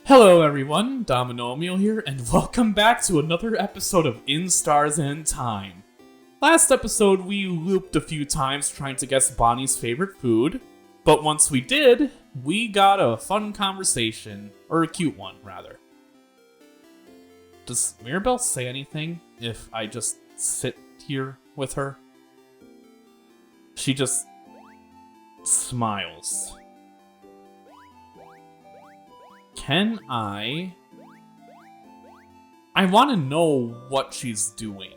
Hello everyone, Dominomial here, and welcome back to another episode of In Stars and Time. Last episode we looped a few times trying to guess Bonnie's favorite food, but once we did, we got a fun conversation, or a cute one, rather. Does Mirabelle say anything if I just sit here with her? She just smiles. Can I want to know what she's doing.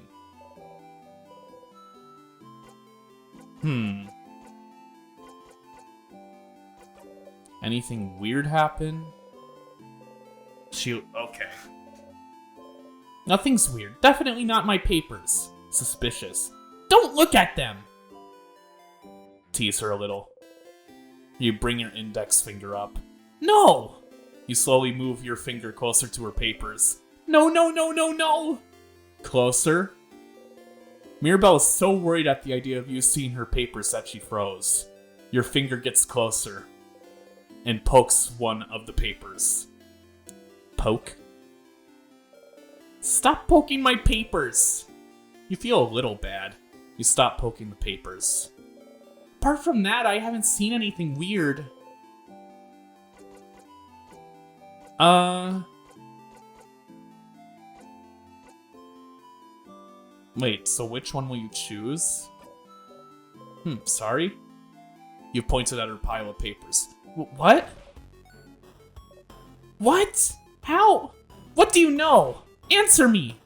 Anything weird happen? Okay. Nothing's weird. Definitely not my papers. Suspicious. Don't look at them! Tease her a little. You bring your index finger up. No! You slowly move your finger closer to her papers. No, no, no, no, no! Closer. Mirabelle is so worried at the idea of you seeing her papers that she froze. Your finger gets closer and pokes one of the papers. Poke? Stop poking my papers! You feel a little bad. You stop poking the papers. Apart from that, I haven't seen anything weird. Wait, so which one will you choose? Sorry? You pointed at her pile of papers. What? What? How? What do you know? Answer me!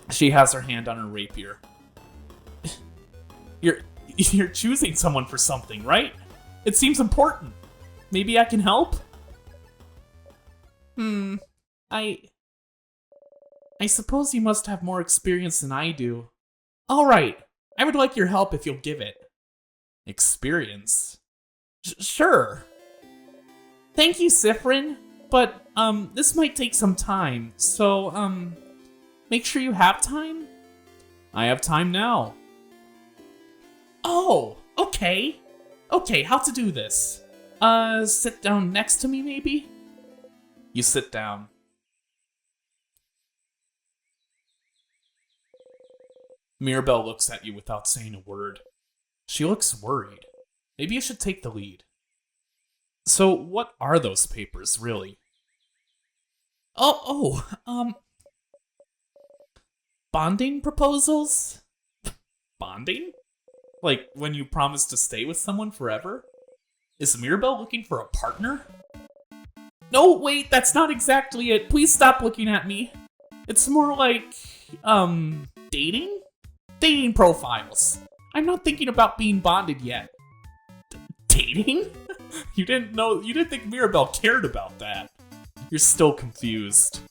She has her hand on her rapier. You're choosing someone for something, right? It seems important. Maybe I can help? I suppose you must have more experience than I do. Alright, I would like your help if you'll give it. Experience? Sure. Thank you, Sifrin, but, this might take some time, so, make sure you have time? I have time now. Oh, okay. Okay, how to do this? Sit down next to me, maybe? You sit down. Mirabelle looks at you without saying a word. She looks worried. Maybe you should take the lead. So, what are those papers, really? Bonding proposals? Bonding? Like, when you promise to stay with someone forever? Is Mirabelle looking for a partner? No, wait, that's not exactly it. Please stop looking at me. It's more like, dating? Dating profiles. I'm not thinking about being bonded yet. Dating? You didn't think Mirabelle cared about that. You're still confused.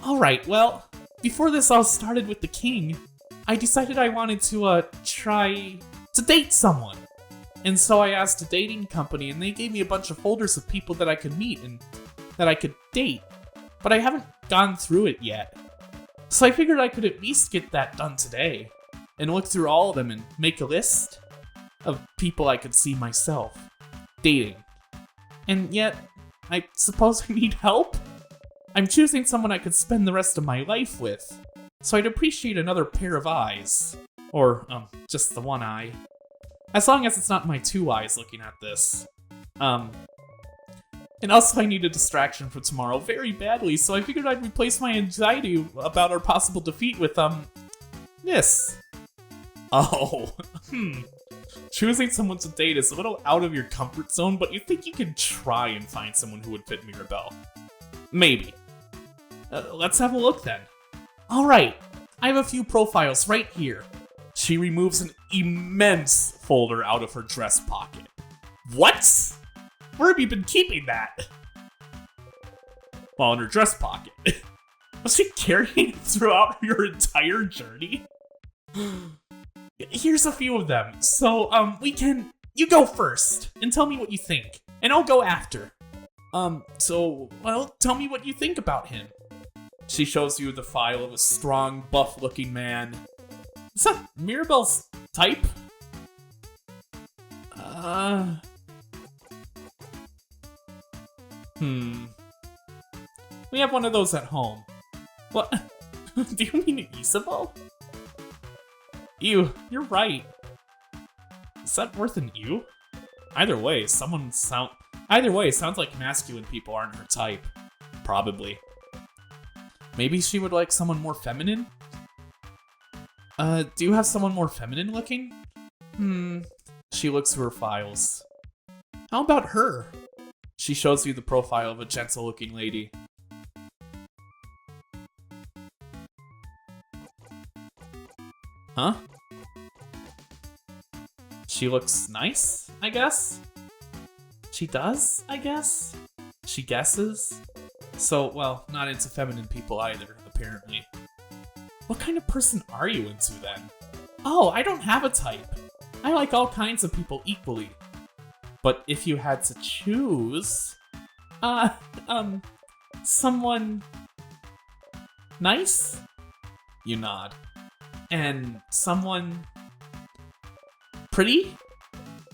Alright, well, before this all started with the king, I decided I wanted to, try to date someone. And so I asked a dating company, and they gave me a bunch of folders of people that I could meet and that I could date. But I haven't gone through it yet. So I figured I could at least get that done today, and look through all of them and make a list of people I could see myself dating. And yet, I suppose I need help? I'm choosing someone I could spend the rest of my life with, so I'd appreciate another pair of eyes. Or, just the one eye. As long as it's not my two eyes looking at this. And also I need a distraction for tomorrow very badly, so I figured I'd replace my anxiety about our possible defeat with, this. Oh, Choosing someone to date is a little out of your comfort zone, but you think you can try and find someone who would fit Mirabelle. Maybe. Let's have a look then. Alright, I have a few profiles right here. She removes an immense folder out of her dress pocket. What? Where have you been keeping that? Well, in her dress pocket. Was she carrying it throughout your entire journey? Here's a few of them. So, you go first and tell me what you think, and I'll go after. Tell me what you think about him. She shows you the file of a strong, buff-looking man. Is that Mirabelle's type? We have one of those at home. What? Do you mean Isabeau? Ew, you're right. Is that worth an ew? Either way, it sounds like masculine people aren't her type. Probably. Maybe she would like someone more feminine? Do you have someone more feminine looking? She looks through her files. How about her? She shows you the profile of a gentle-looking lady. Huh? She looks nice, I guess? She does, I guess? She guesses? So, well, not into feminine people either, apparently. What kind of person are you into, then? Oh, I don't have a type. I like all kinds of people equally. But if you had to choose... someone... nice? You nod. And someone... pretty?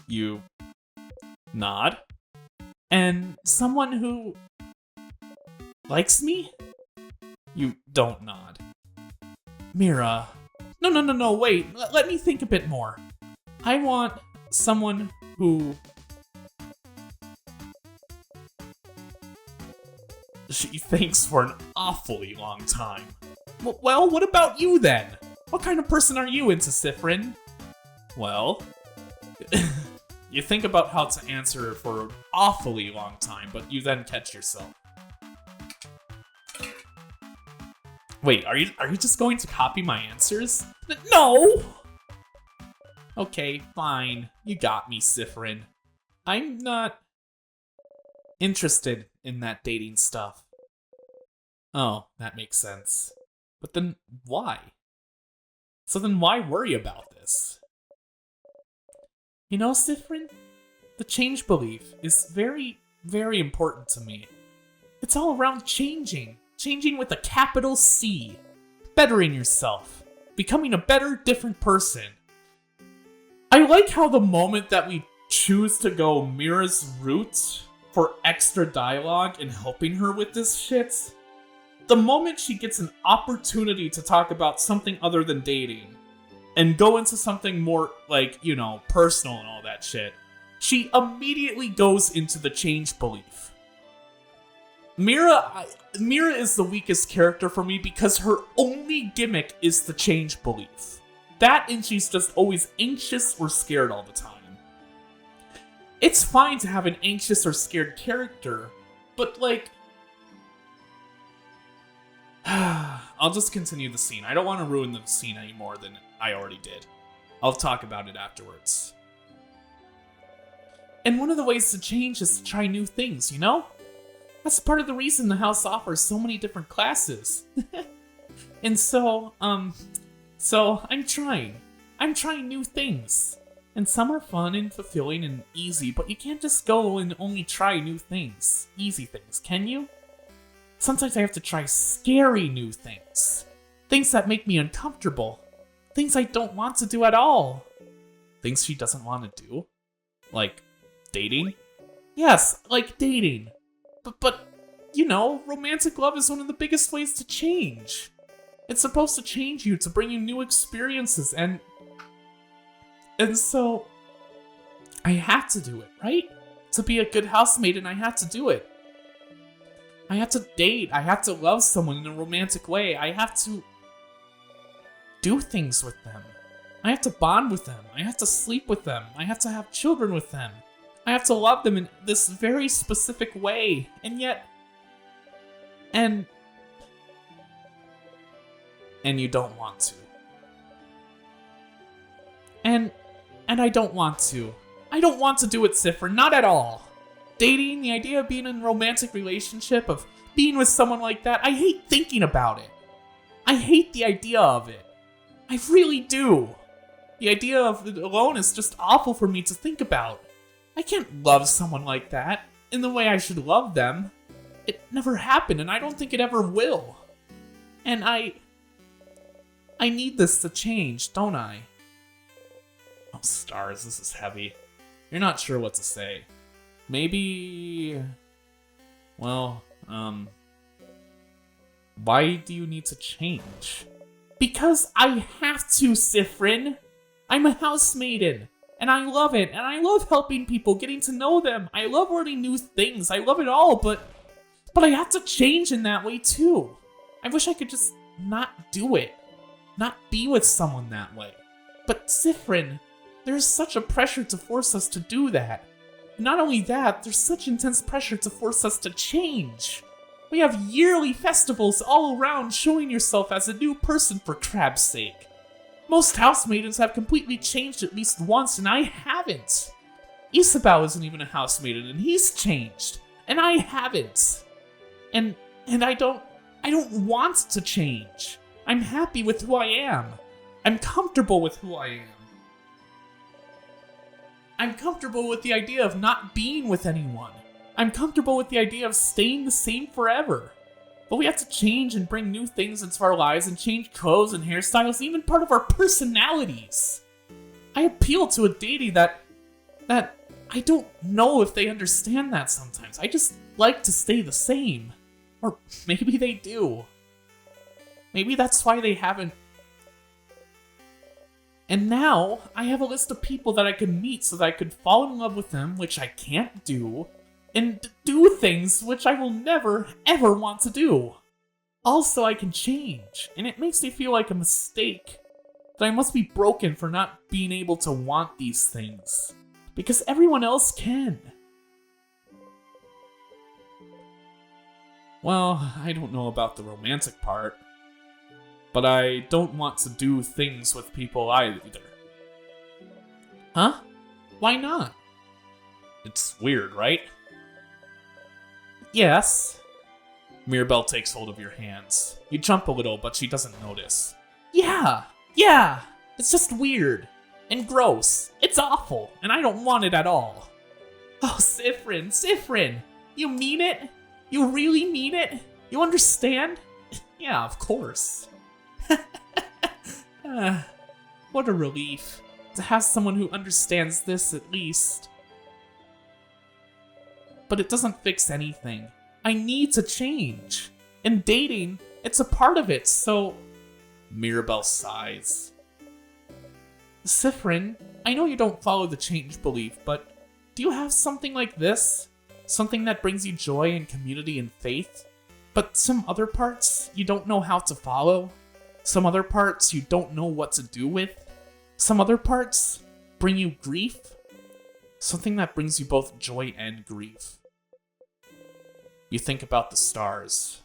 You... nod. And someone who... likes me? You don't nod. Mira... No, wait. Let me think a bit more. I want someone who... She thinks for an awfully long time. Well, what about you then? What kind of person are you into, Sifrin? Well... You think about how to answer for an awfully long time, but you then catch yourself. Wait, are you just going to copy my answers? No! Okay, fine. You got me, Sifrin. I'm not interested in that dating stuff. Oh, that makes sense. But then why? So then why worry about this? You know, Sifrin, the change belief is very, very important to me. It's all around changing. Changing with a capital C. Bettering yourself. Becoming a better, different person. I like how the moment that we choose to go Mira's route for extra dialogue and helping her with this shit, the moment she gets an opportunity to talk about something other than dating and go into something more, like, you know, personal and all that shit, she immediately goes into the change belief. Mira is the weakest character for me because her only gimmick is the change belief. That, and she's just always anxious or scared all the time. It's fine to have an anxious or scared character, but like... I'll just continue the scene. I don't want to ruin the scene any more than I already did. I'll talk about it afterwards. And one of the ways to change is to try new things, you know? That's part of the reason the house offers so many different classes. And so I'm trying. I'm trying new things. And some are fun and fulfilling and easy, but you can't just go and only try new things. Easy things, can you? Sometimes I have to try scary new things. Things that make me uncomfortable. Things I don't want to do at all. Things she doesn't want to do. Like, dating? Yes, like dating. But, you know, romantic love is one of the biggest ways to change. It's supposed to change you, to bring you new experiences, and so, I had to do it, right? To be a good housemate, and I had to do it. I had to date, I had to love someone in a romantic way, I have to do things with them. I have to bond with them, I have to sleep with them, I have to have children with them. I have to love them in this very specific way, and yet... And you don't want to. And I don't want to. I don't want to do it, Cipher, not at all. Dating, the idea of being in a romantic relationship, of being with someone like that, I hate thinking about it. I hate the idea of it. I really do. The idea of it alone is just awful for me to think about. I can't love someone like that in the way I should love them. It never happened, and I don't think it ever will. And I need this to change, don't I? Oh, stars, this is heavy. You're not sure what to say. Maybe... Well, why do you need to change? Because I have to, Sifrin. I'm a house maiden, and I love it, and I love helping people, getting to know them. I love learning new things. I love it all, but I have to change in that way too. I wish I could just not do it, not be with someone that way. But Sifrin, there's such a pressure to force us to do that. And not only that, there's such intense pressure to force us to change. We have yearly festivals all around showing yourself as a new person for crab's sake. Most house maidens have completely changed at least once, and I haven't. Isabel isn't even a house maiden, and he's changed, and I haven't. And I don't want to change. I'm happy with who I am. I'm comfortable with who I am. I'm comfortable with the idea of not being with anyone. I'm comfortable with the idea of staying the same forever. But we have to change and bring new things into our lives and change clothes and hairstyles, even part of our personalities. I appeal to a deity that I don't know if they understand that sometimes. I just like to stay the same. Or maybe they do. Maybe that's why they haven't. And now, I have a list of people that I can meet so that I could fall in love with them, which I can't do, and do things which I will never, ever want to do. Also, I can change, and it makes me feel like a mistake. That I must be broken for not being able to want these things. Because everyone else can. Well, I don't know about the romantic part. But I don't want to do things with people either. Huh? Why not? It's weird, right? Yes. Mirabelle takes hold of your hands. You jump a little, but she doesn't notice. Yeah! It's just weird. And gross. It's awful, and I don't want it at all. Oh, Sifrin! You mean it? You really mean it? You understand? Yeah, of course. What a relief to have someone who understands this at least. But it doesn't fix anything. I need to change. And dating, it's a part of it, so... Mirabelle sighs. Sifrin, I know you don't follow the change belief, but do you have something like this? Something that brings you joy and community and faith? But some other parts you don't know how to follow? Some other parts you don't know what to do with? Some other parts bring you grief? Something that brings you both joy and grief. You think about the stars.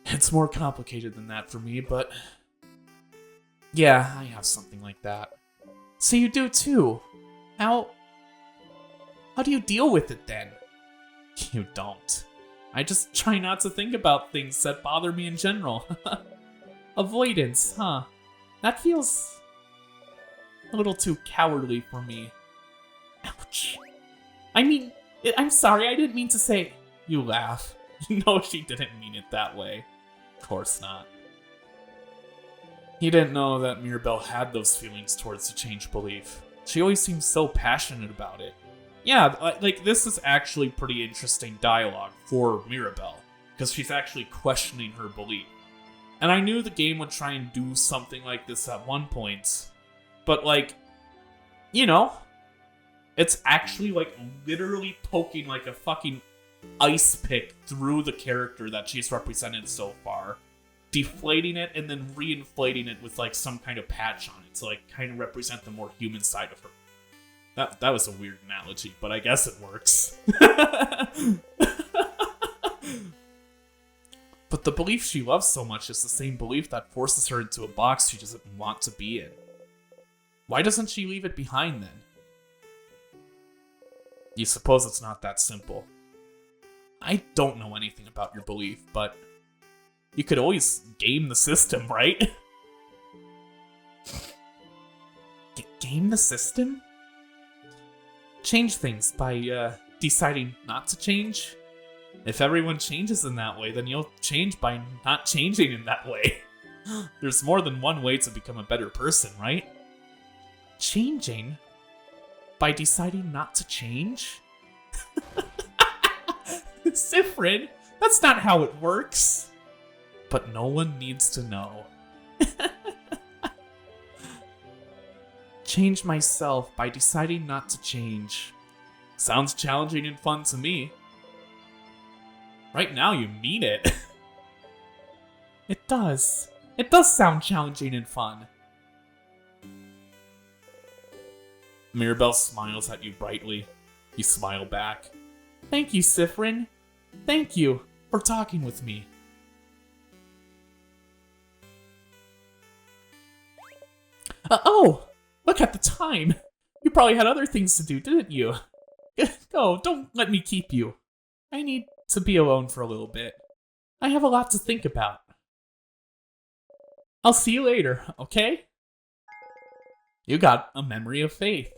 It's more complicated than that for me, but... yeah, I have something like that. So you do too. How do you deal with it then? You don't. I just try not to think about things that bother me in general. Avoidance, huh? That feels a little too cowardly for me. Ouch. I mean, I'm sorry, I didn't mean to say... You laugh. No, she didn't mean it that way. Of course not. He didn't know that Mirabelle had those feelings towards the change belief. She always seems so passionate about it. Yeah, like, this is actually pretty interesting dialogue for Mirabelle, because she's actually questioning her belief. And I knew the game would try and do something like this at one point, but, like, you know, it's actually, like, literally poking, like, a fucking ice pick through the character that she's represented so far, deflating it and then reinflating it with, like, some kind of patch on it to, like, kind of represent the more human side of her. That was a weird analogy, but I guess it works. But the belief she loves so much is the same belief that forces her into a box she doesn't want to be in. Why doesn't she leave it behind then? You suppose it's not that simple. I don't know anything about your belief, but you could always game the system, right? Game the system? Change things by deciding not to change? If everyone changes in that way, then you'll change by not changing in that way. There's more than one way to become a better person, right? Changing? By deciding not to change? Sifrin, that's not how it works. But no one needs to know. Change myself by deciding not to change. Sounds challenging and fun to me. Right now you mean it. It does. It does sound challenging and fun. Mirabelle smiles at you brightly. You smile back. Thank you, Sifrin. Thank you for talking with me. Oh! Look at the time! You probably had other things to do, didn't you? Go, don't let me keep you. I need to be alone for a little bit. I have a lot to think about. I'll see you later, okay? You got a Memory of Faith.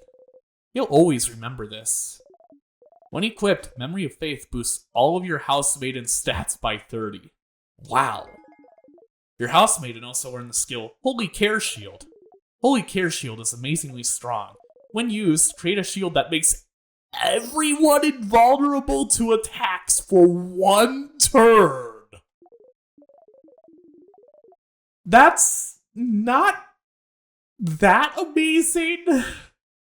You'll always remember this. When equipped, Memory of Faith boosts all of your housemaiden stats by 30. Wow. Your housemaiden also earned the skill Holy Care Shield. Holy Care Shield is amazingly strong. When used, create a shield that makes everyone invulnerable to attacks for 1 turn. That's not that amazing,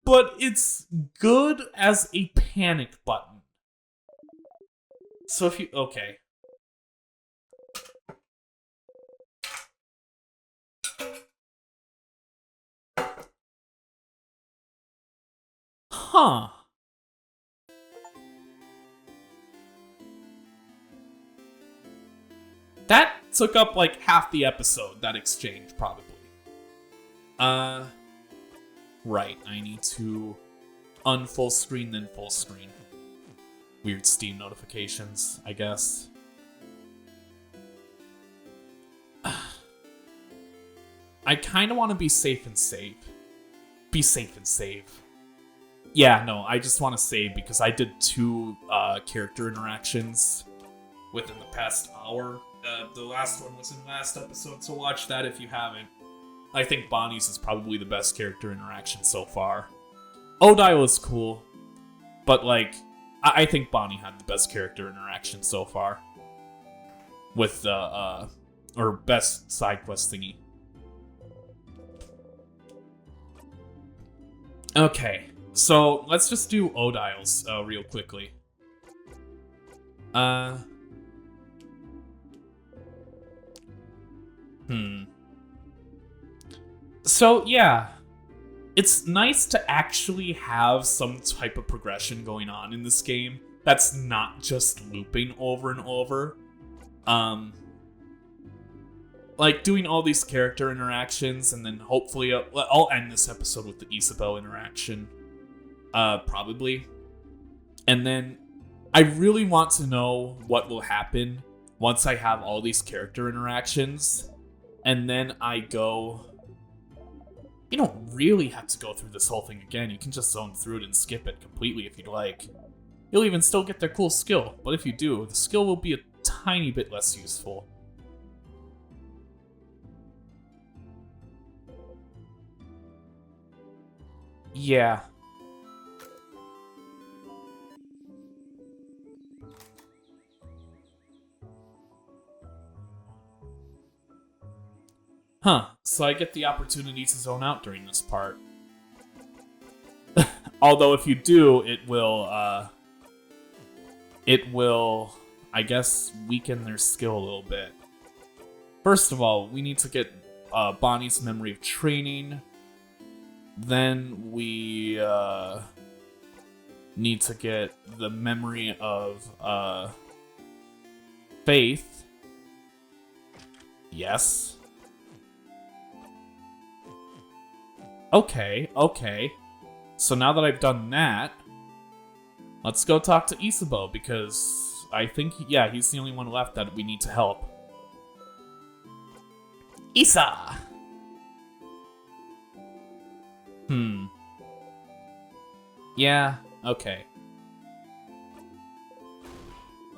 but it's good as a panic button. So if you... Okay. Huh. That took up like half the episode, that exchange, probably. Right, I need to unfull screen, then full screen. Weird Steam notifications, I guess. I kind of want to be safe and save. Be safe and save. Yeah, no, I just want to save because I did 2 character interactions within the past hour. The last one was in the last episode, so watch that if you haven't. I think Bonnie's is probably the best character interaction so far. Odile is cool, but like, I think Bonnie had the best character interaction so far. With the, or best side quest thingy. Okay, so let's just do Odile's real quickly. So, yeah. It's nice to actually have some type of progression going on in this game that's not just looping over and over. Like, doing all these character interactions, and then hopefully... I'll end this episode with the Isabelle interaction. Probably. And then, I really want to know what will happen once I have all these character interactions. And then I go... You don't really have to go through this whole thing again. You can just zone through it and skip it completely if you'd like. You'll even still get their cool skill, but if you do, the skill will be a tiny bit less useful. Yeah. Huh, so I get the opportunity to zone out during this part. Although if you do, it will, I guess, weaken their skill a little bit. First of all, we need to get Bonnie's Memory of Training. Then we need to get the Memory of Faith. Yes. Okay. So now that I've done that, let's go talk to Isabelle, because I think, yeah, he's the only one left that we need to help. Isa! Yeah, okay.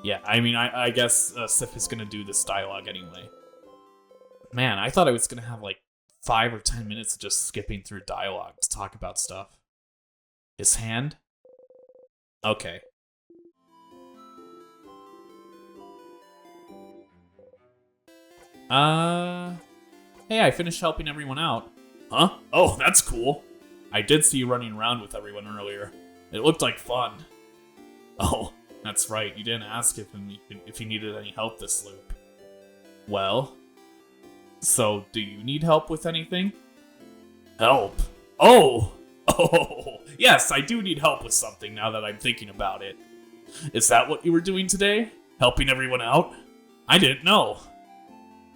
Yeah, I mean, I guess Sif is gonna do this dialogue anyway. Man, I thought I was gonna have like 5 or 10 minutes of just skipping through dialogue to talk about stuff. His hand? Okay. Hey, I finished helping everyone out. Huh? Oh, that's cool. I did see you running around with everyone earlier. It looked like fun. Oh, that's right. You didn't ask if you needed any help this loop. Well, so do you need help with anything? Help? Oh! Oh! Yes, I do need help with something now that I'm thinking about it. Is that what you were doing today? Helping everyone out? I didn't know.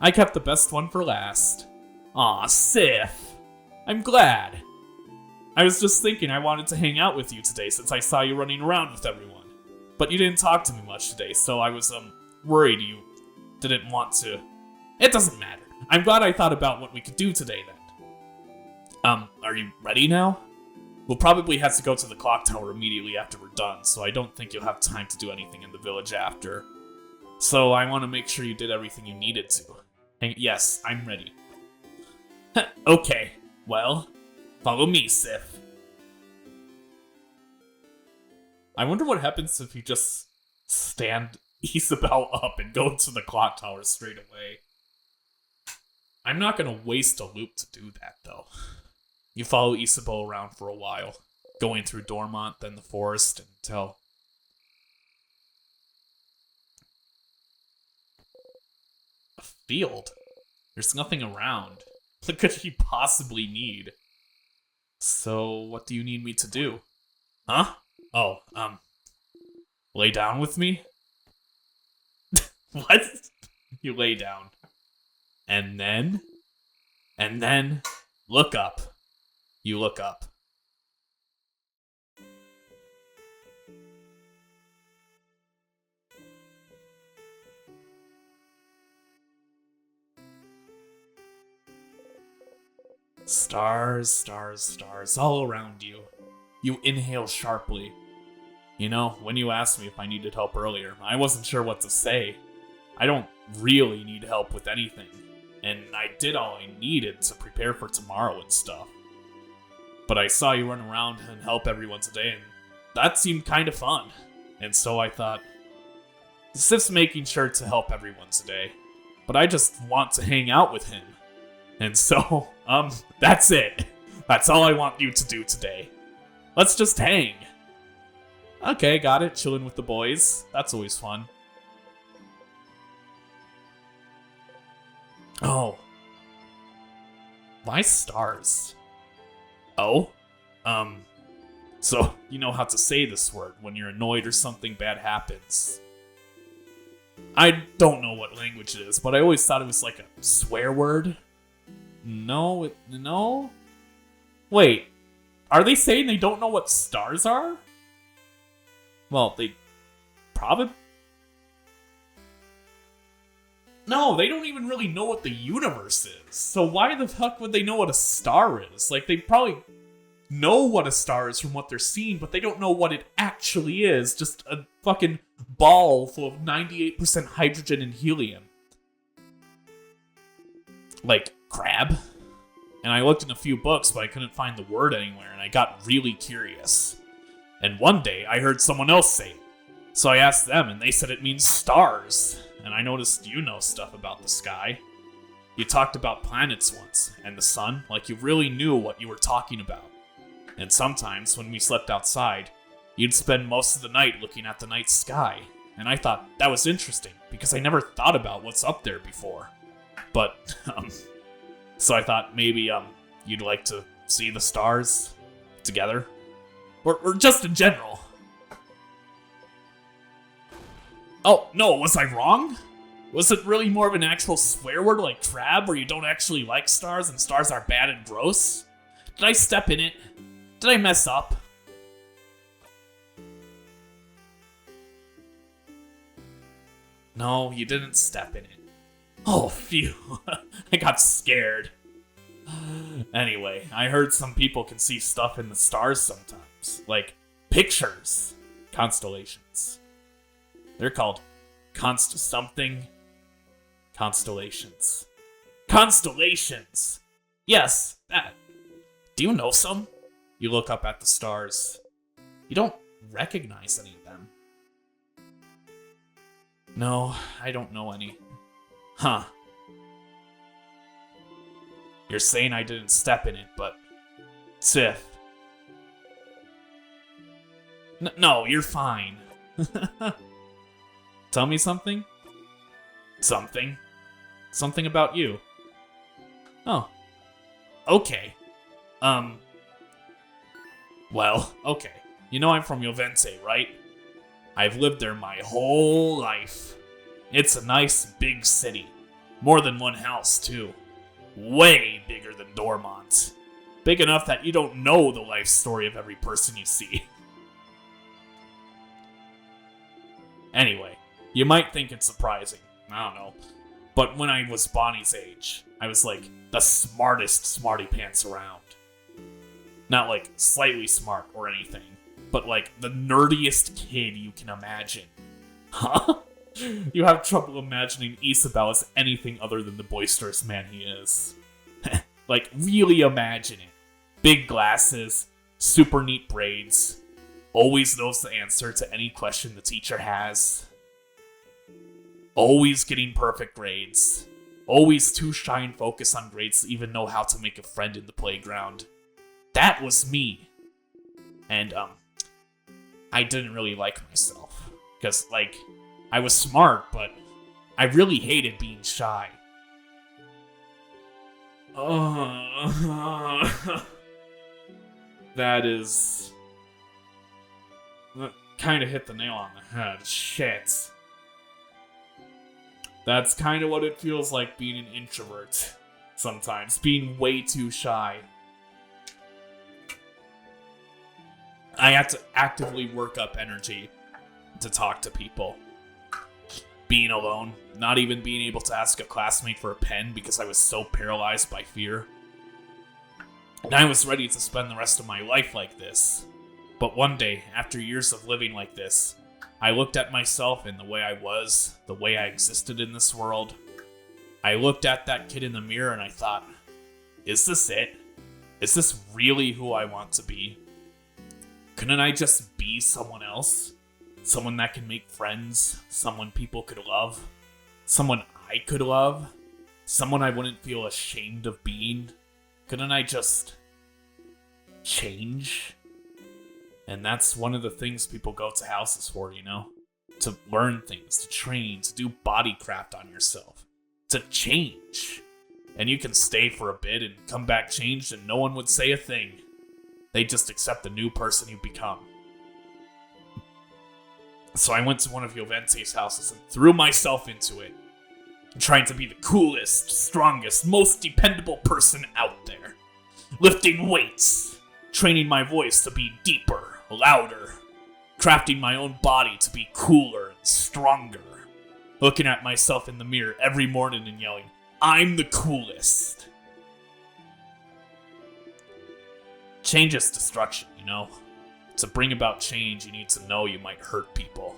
I kept the best one for last. Aw, Sif. I'm glad. I was just thinking I wanted to hang out with you today since I saw you running around with everyone. But you didn't talk to me much today, so I was, worried you didn't want to. It doesn't matter. I'm glad I thought about what we could do today then. Are you ready now? We'll probably have to go to the clock tower immediately after we're done, so I don't think you'll have time to do anything in the village after. So I want to make sure you did everything you needed to. And yes, I'm ready. Okay, well, follow me, Sif. I wonder what happens if you just stand Isabel up and go to the clock tower straight away. I'm not going to waste a loop to do that, though. You follow Isabel around for a while, going through Dormont, then the forest, until... A field? There's nothing around. What could she possibly need? So, what do you need me to do? Huh? Oh, lay down with me? What? You lay down. And then, look up. You look up. Stars, stars, stars all around you. You inhale sharply. You know, when you asked me if I needed help earlier, I wasn't sure what to say. I don't really need help with anything, and I did all I needed to prepare for tomorrow and stuff. But I saw you run around and help everyone today, and that seemed kind of fun. And so I thought, Sif's making sure to help everyone today, but I just want to hang out with him. And so, that's it. That's all I want you to do today. Let's just hang. Okay, got it. Chilling with the boys. That's always fun. Oh. Why stars? Oh? So you know how to say this word when you're annoyed or something bad happens. I don't know what language it is, but I always thought it was like a swear word. No. Wait, are they saying they don't know what stars are? Well, they probably... No, they don't even really know what the universe is. So why the fuck would they know what a star is? Like, they probably know what a star is from what they're seeing, but they don't know what it actually is. Just a fucking ball full of 98% hydrogen and helium. Like, crab? And I looked in a few books, but I couldn't find the word anywhere, and I got really curious. And one day, I heard someone else say it. So I asked them, and they said it means stars. And I noticed you know stuff about the sky. You talked about planets once, and the sun, like you really knew what you were talking about. And sometimes, when we slept outside, you'd spend most of the night looking at the night sky. And I thought that was interesting, because I never thought about what's up there before. But, so I thought maybe, you'd like to see the stars together? Or just in general. Oh, no, was I wrong? Was it really more of an actual swear word like crab, where you don't actually like stars and stars are bad and gross? Did I step in it? Did I mess up? No, you didn't step in it. Oh, phew. I got scared. Anyway, I heard some people can see stuff in the stars sometimes. Like, pictures. Constellations. They're called constellations. Constellations! Yes, that. Do you know some? You look up at the stars. You don't recognize any of them. No, I don't know any. Huh. You're saying I didn't step in it, but... Sith. No, you're fine. Tell me something? Something. Something about you. Oh. Okay. Well, okay. You know I'm from Jovente, right? I've lived there my whole life. It's a nice, big city. More than one house, too. Way bigger than Dormont. Big enough that you don't know the life story of every person you see. Anyway, you might think it's surprising. I don't know. But when I was Bonnie's age, I was like the smartest smarty pants around. Not like slightly smart or anything, but like the nerdiest kid you can imagine. Huh? You have trouble imagining Isabel as anything other than the boisterous man he is. Like, really imagine it. Big glasses, super neat braids, always knows the answer to any question the teacher has. Always getting perfect grades. Always too shy and focused on grades to even know how to make a friend in the playground. That was me. And, I didn't really like myself. Because, like, I was smart, but I really hated being shy. That is... That kind of hit the nail on the head. Shit. That's kind of what it feels like being an introvert. Sometimes. Being way too shy. I had to actively work up energy to talk to people. Being alone, not even being able to ask a classmate for a pen because I was so paralyzed by fear. And I was ready to spend the rest of my life like this. But one day, after years of living like this, I looked at myself and the way I was, the way I existed in this world. I looked at that kid in the mirror and I thought, is this it? Is this really who I want to be? Couldn't I just be someone else? Someone that can make friends, someone people could love, someone I could love, someone I wouldn't feel ashamed of being. Couldn't I just change? And that's one of the things people go to houses for, you know? To learn things, to train, to do body craft on yourself, to change. And you can stay for a bit and come back changed and no one would say a thing. They just accept the new person you become. So I went to one of Jovente's houses and threw myself into it. Trying to be the coolest, strongest, most dependable person out there. Lifting weights. Training my voice to be deeper, louder. Crafting my own body to be cooler and stronger. Looking at myself in the mirror every morning and yelling, I'm the coolest. Change is destruction, you know? To bring about change, you need to know you might hurt people.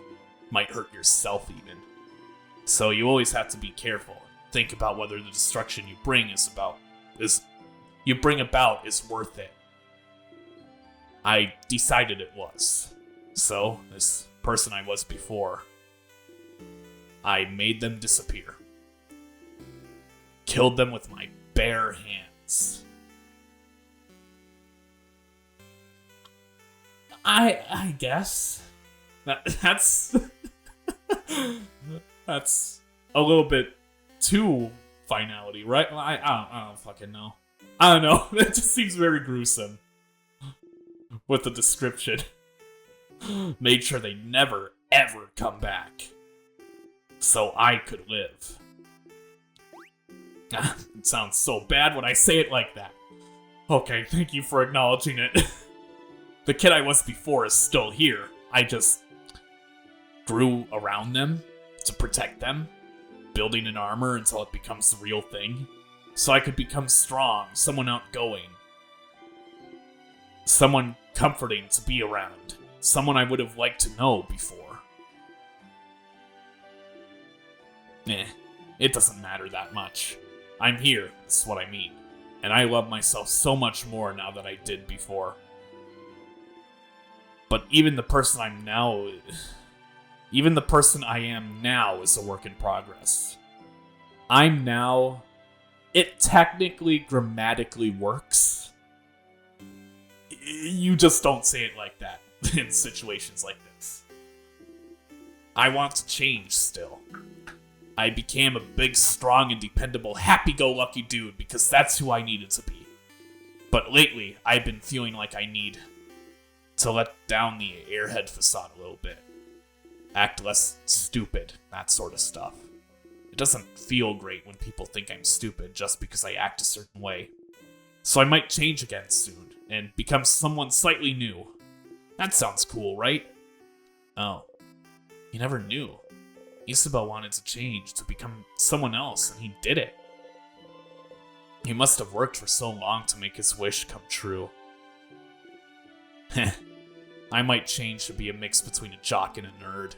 Might hurt yourself even. So you always have to be careful. Think about whether the destruction you bring is worth it. I decided it was. So, this person I was before, I made them disappear. Killed them with my bare hands. I guess that's that's a little bit too finality, right? I don't fucking know. I don't know. It just seems very gruesome with the description. Made sure they never ever come back, so I could live. It sounds so bad when I say it like that. Okay, thank you for acknowledging it. The kid I was before is still here. I just grew around them to protect them, building an armor until it becomes the real thing. So I could become strong, someone outgoing, someone comforting to be around, someone I would have liked to know before. It doesn't matter that much. I'm here, that's what I mean. And I love myself so much more now than I did before. But even the person I am now is a work in progress. I'm now It technically grammatically works. You just don't say it like that in situations like this. I want to change still. I became a big, strong, and dependable, happy-go-lucky dude because that's who I needed to be. But lately, I've been feeling like I need to let down the airhead facade a little bit. Act less stupid, that sort of stuff. It doesn't feel great when people think I'm stupid just because I act a certain way. So I might change again soon, and become someone slightly new. That sounds cool, right? Oh. You never knew. Isabel wanted to change, to become someone else, and he did it. He must have worked for so long to make his wish come true. Heh. I might change to be a mix between a jock and a nerd.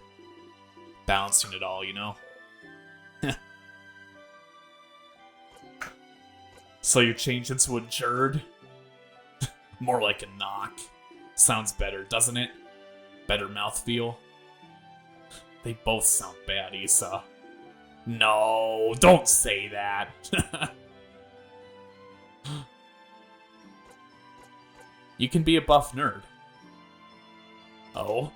Balancing it all, you know? So you change into a jerd? More like a knock. Sounds better, doesn't it? Better mouthfeel. They both sound bad, Issa. No, don't say that. You can be a buff nerd. Oh?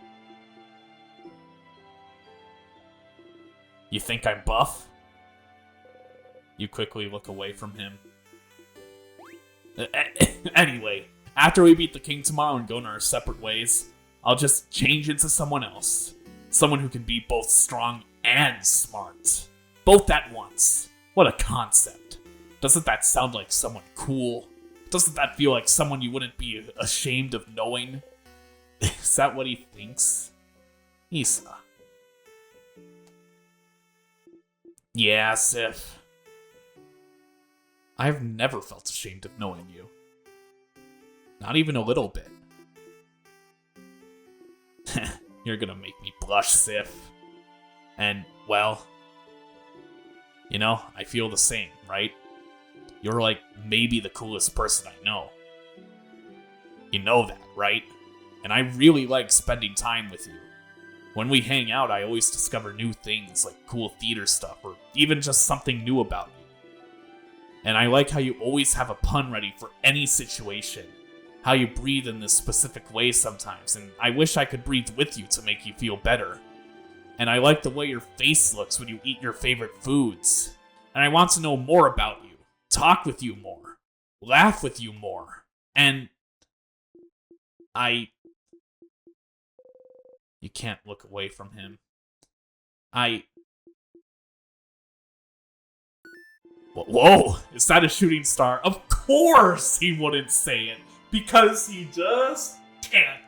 You think I'm buff? You quickly look away from him. Anyway, after we beat the king tomorrow and go in our separate ways, I'll just change into someone else. Someone who can be both strong and smart. Both at once. What a concept. Doesn't that sound like someone cool? Doesn't that feel like someone you wouldn't be ashamed of knowing? Is that what he thinks? Issa. Yeah, Sif. I've never felt ashamed of knowing you. Not even a little bit. You're gonna make me blush, Sif. And, well, you know, I feel the same, right? You're like maybe the coolest person I know. You know that, right? And I really like spending time with you. When we hang out, I always discover new things, like cool theater stuff, or even just something new about you. And I like how you always have a pun ready for any situation. How you breathe in this specific way sometimes, and I wish I could breathe with you to make you feel better. And I like the way your face looks when you eat your favorite foods. And I want to know more about you, talk with you more, laugh with you more, and You can't look away from him. Whoa! Is that a shooting star? Of course he wouldn't say it! Because he just can't.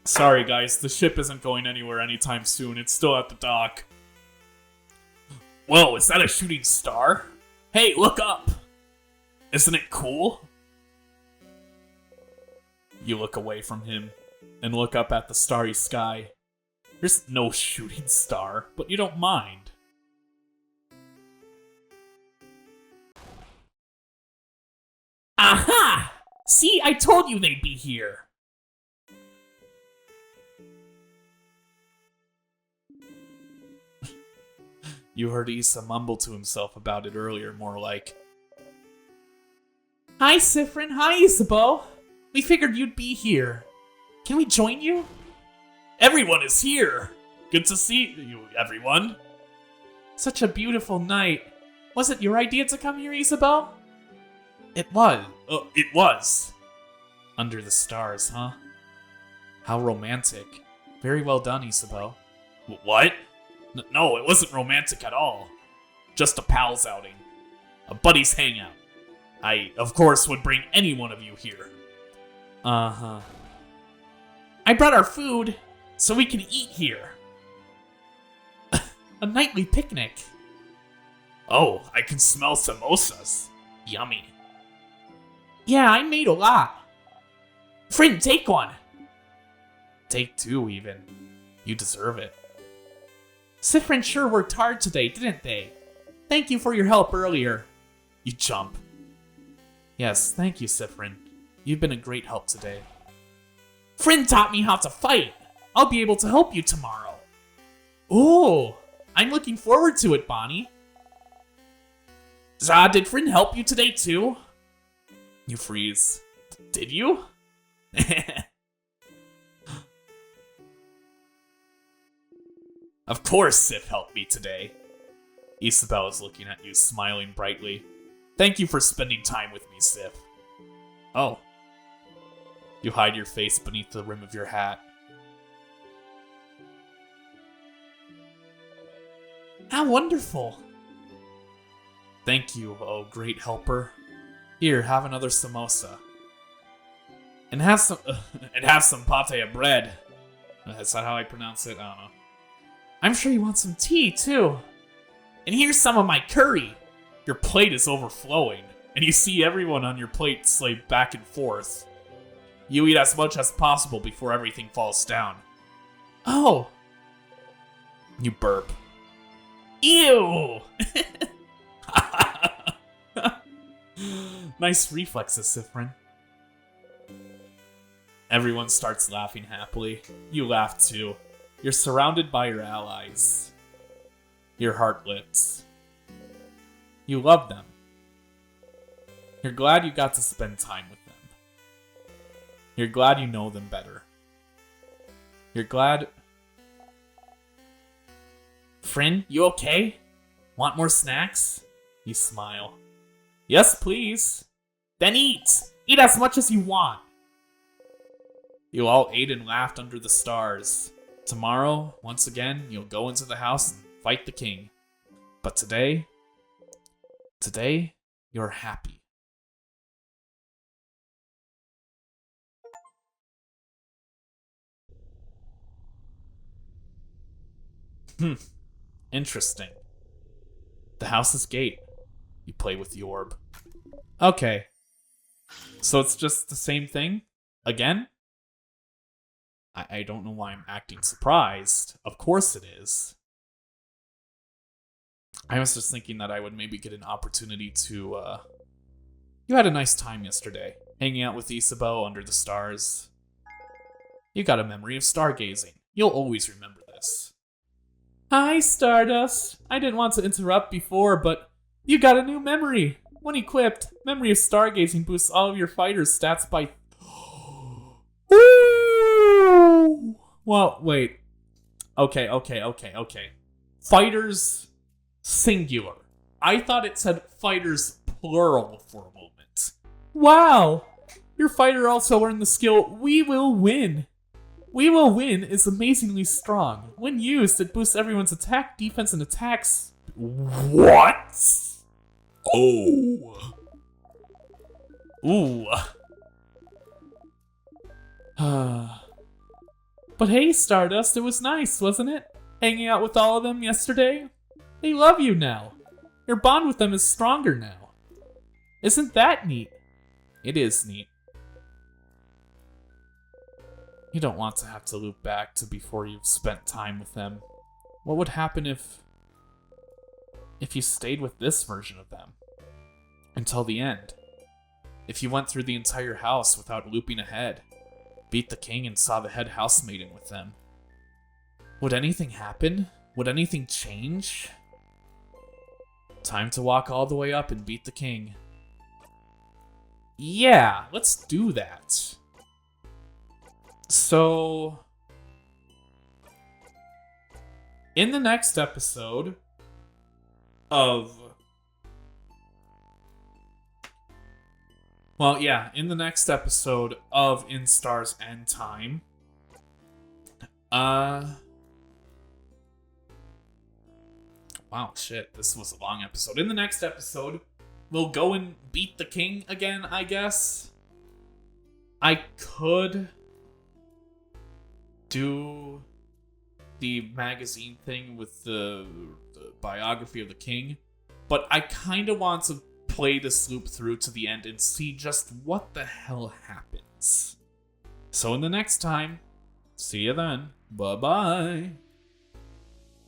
Sorry guys, the ship isn't going anywhere anytime soon. It's still at the dock. Whoa, is that a shooting star? Hey, look up! Isn't it cool? You look away from him and look up at the starry sky. There's no shooting star, but you don't mind. Aha! See, I told you they'd be here. You heard Issa mumble to himself about it earlier, more like, Hi, Sifrin. Hi, Isabel. We figured you'd be here. Can we join you? Everyone is here. Good to see you, everyone. Such a beautiful night. Was it your idea to come here, Isabel? It was. It was. Under the stars, huh? How romantic. Very well done, Isabel. What? No, it wasn't romantic at all. Just a pal's outing. A buddy's hangout. I, of course, would bring any one of you here. Uh-huh. I brought our food, so we can eat here. A nightly picnic. Oh, I can smell samosas. Yummy. Yeah, I made a lot. Friend, take one. Take two, even. You deserve it. Sifrin sure worked hard today, didn't they? Thank you for your help earlier. You jump. Yes, thank you, Sifrin. You've been a great help today. Friend taught me how to fight. I'll be able to help you tomorrow. Ooh, I'm looking forward to it, Bonnie. Did Friend help you today too? You freeze. Did you? Of course Sif helped me today. Isabelle is looking at you, smiling brightly. Thank you for spending time with me, Sif. Oh. You hide your face beneath the rim of your hat. How wonderful. Thank you, oh great helper. Here, have another samosa. And have some pate bread. Is that how I pronounce it? I don't know. I'm sure you want some tea, too. And here's some of my curry. Your plate is overflowing, and you see everyone on your plate sway back and forth. You eat as much as possible before everything falls down. Oh. You burp. Ew! Nice reflexes, Sifrin. Everyone starts laughing happily. You laugh too. You're surrounded by your allies. Your heart lifts. You love them. You're glad you got to spend time with them. You're glad you know them better. You're glad... Friend, you okay? Want more snacks? You smile. Yes, please. Then eat! Eat as much as you want! You all ate and laughed under the stars. Tomorrow, once again, you'll go into the house and fight the king. But today, you're happy. Interesting. The house's gate. You play with the orb. Okay. So it's just the same thing? Again? I don't know why I'm acting surprised. Of course it is. I was just thinking that I would maybe get an opportunity to, You had a nice time yesterday, hanging out with Isabelle under the stars. You got a memory of stargazing. You'll always remember this. Hi, Stardust. I didn't want to interrupt before, but you got a new memory. When equipped, memory of stargazing boosts all of your fighters' stats by... Well, wait. Okay. Fighters, singular. I thought it said fighters, plural for a moment. Wow! Your fighter also learned the skill, We Will Win. We Will Win is amazingly strong. When used, it boosts everyone's attack, defense, and attacks. What? Oh. Ooh. But hey, Stardust, it was nice, wasn't it? Hanging out with all of them yesterday? They love you now. Your bond with them is stronger now. Isn't that neat? It is neat. You don't want to have to loop back to before you've spent time with them. What would happen if you stayed with this version of them? Until the end. If you went through the entire house without looping ahead, beat the king and saw the head housemaiden with them. Would anything happen? Would anything change? Time to walk all the way up and beat the king. Yeah, let's do that. So, in the next episode of... Well, yeah, in the next episode of In Stars End Time, wow, shit, this was a long episode. In the next episode, we'll go and beat the king again, I guess. I could do the magazine thing with the biography of the king, but I kind of want to play this loop through to the end and see just what the hell happens. So in the next time, see you then. Bye-bye.